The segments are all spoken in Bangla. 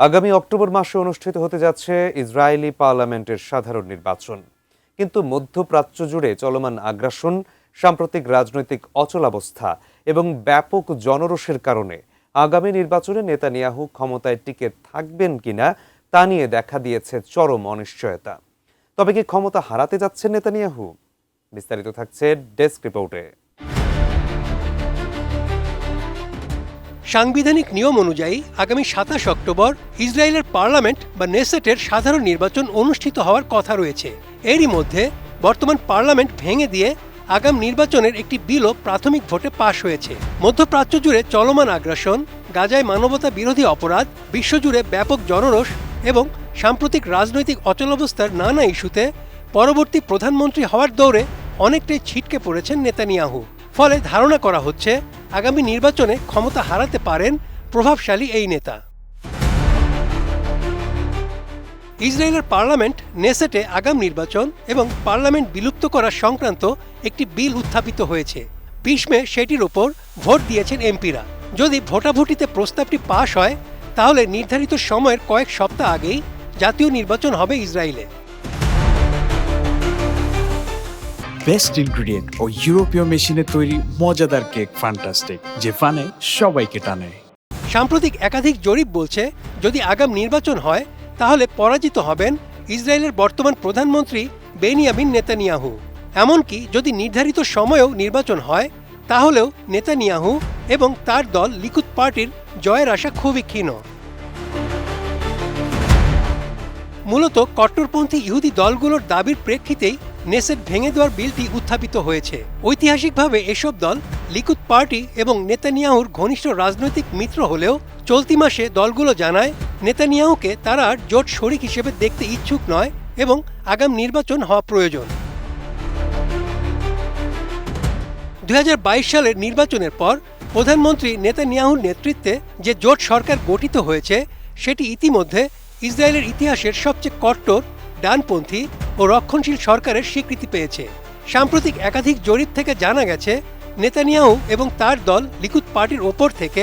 আগামী অক্টোবর মাসে অনুষ্ঠিত হতে যাচ্ছে ইসরায়েলি পার্লামেন্টের সাধারণ নির্বাচন। কিন্তু মধ্যপ্রাচ্য জুড়ে চলমান আগ্রাসন, সাম্প্রতিক রাজনৈতিক অচলাবস্থা এবং ব্যাপক জনরোষের কারণে আগামী নির্বাচনে নেতানিয়াহু ক্ষমতায় টিকে থাকবেন কিনা তা নিয়ে দেখা দিয়েছে চরম অনিশ্চয়তা। তবে কি ক্ষমতা হারাতে যাচ্ছেন নেতানিয়াহু? বিস্তারিত থাকছে ডেস্ক রিপোর্টে। সাংবিধানিক নিয়ম অনুযায়ী আগামী ২৭ অক্টোবর ইসরায়েলের পার্লামেন্ট বা নেসেটের সাধারণ নির্বাচন অনুষ্ঠিত হওয়ার কথা রয়েছে। এরই মধ্যে বর্তমান পার্লামেন্ট ভেঙে দিয়ে আগাম নির্বাচনের একটি বিলও প্রাথমিক ভোটে পাশ হয়েছে। মধ্যপ্রাচ্য জুড়ে চলমান আগ্রাসন, গাজায় মানবতা বিরোধী অপরাধ, বিশ্বজুড়ে ব্যাপক জনরোষ এবং সাম্প্রতিক রাজনৈতিক অচলাবস্থার নানা ইস্যুতে পরবর্তী প্রধানমন্ত্রী হওয়ার দৌড়ে অনেকটাই ছিটকে পড়েছেন নেতানিয়াহু। ফলে ধারণা করা হচ্ছে আগামী নির্বাচনে ক্ষমতা হারাতে পারেন প্রভাবশালী এই নেতা। ইসরায়েলের পার্লামেন্ট নেসেটে আগাম নির্বাচন এবং পার্লামেন্ট বিলুপ্ত করা সংক্রান্ত একটি বিল উত্থাপিত হয়েছে। ২০ মে সেটির ওপর ভোট দিয়েছেন এমপিরা। যদি ভোটাভুটিতে প্রস্তাবটি পাশ হয় তাহলে নির্ধারিত সময়ের কয়েক সপ্তাহ আগেই জাতীয় নির্বাচন হবে ইসরায়েলে। বেস্ট ইনগ্রেডিয়েন্ট ও ইউরোপীয় মেশিনে তৈরি মজাদার কেক ফ্যান্টাস্টিক, যে ফানে সবাইকে টানে। সাম্প্রতিক একাধিক জরিপ বলছে যদি আগাম নির্বাচন হয় তাহলে পরাজিত হবেন ইসরায়েলের বর্তমান প্রধানমন্ত্রী বেনিয়ামিন নেতানিয়াহু। এমনকি যদি নির্ধারিত সময়েও নির্বাচন হয় তাহলেও নেতানিয়াহু এবং তার দল লিকুদ পার্টির জয়ের আশা খুবই ক্ষীণ। মূলত কট্টরপন্থী ইহুদি দলগুলোর দাবির প্রেক্ষিতেই নেসেট ভেঙে দেওয়ার বিলটি উত্থাপিত হয়েছে। ঐতিহাসিকভাবে এসব দল লিকুদ পার্টি এবং নেতানিয়াহুর ঘনিষ্ঠ রাজনৈতিক মিত্র হলেও চলতি মাসে দলগুলো জানায় নেতানিয়াহুকে তারা আর জোট শরিক হিসেবে দেখতে ইচ্ছুক নয় এবং আগাম নির্বাচন হওয়া প্রয়োজন। ২০২২ সালের নির্বাচনের পর প্রধানমন্ত্রী নেতানিয়াহুর নেতৃত্বে যে জোট সরকার গঠিত হয়েছে সেটি ইতিমধ্যে ইসরায়েলের ইতিহাসের সবচেয়ে কট্টর, ডানপন্থী ও রক্ষণশীল সরকারের স্বীকৃতি পেয়েছে। সাম্প্রতিক একাধিক জরিপ থেকে জানা গেছে নেতানিয়াহু এবং তার দল লিকুদ পার্টির ওপর থেকে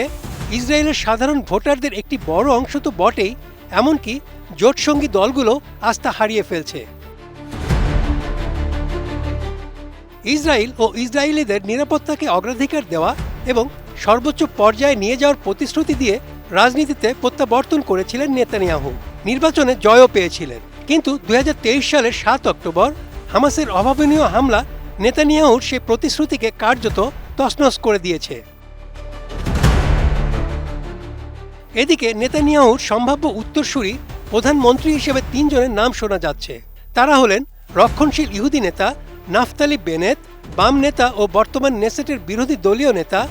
ইসরায়েলের সাধারণ ভোটারদের একটি বড় অংশ তো বটেই, এমনকি জোটসঙ্গী দলগুলো আস্থা হারিয়ে ফেলছে। ইসরায়েল ও ইসরায়েলিদের নিরাপত্তাকে অগ্রাধিকার দেওয়া এবং সর্বোচ্চ পর্যায়ে নিয়ে যাওয়ার প্রতিশ্রুতি দিয়ে রাজনীতিতে প্রত্যাবর্তন করেছিলেন নেতানিয়াহু। নির্বাচনে জয়ও পেয়েছিলেন। কিন্তু ২০২৩ সালের ৭ অক্টোবর হামাসের অভাবনীয় হামলা নেতানিয়াহুর সেই প্রতিশ্রুতিকে কার্যত তছনছ করে দিয়েছে। এদিকে নেতানিয়াহুর সম্ভাব্য উত্তরসূরি প্রধানমন্ত্রী হিসেবে ৩ জনের নাম শোনা যাচ্ছে। তারা হলেন রক্ষণশীল ইহুদি নেতা নাফতালি বেনেত, বাম নেতা ও বর্তমান নেসেটের বিরোধী দলীয় নেতা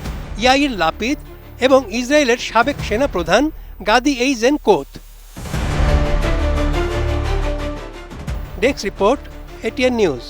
ইয়াইর লাপিদ এবং ইসরায়েলের সাবেক সেনাপ্রধান Gadi Eisenkot. Desk report, ATN news.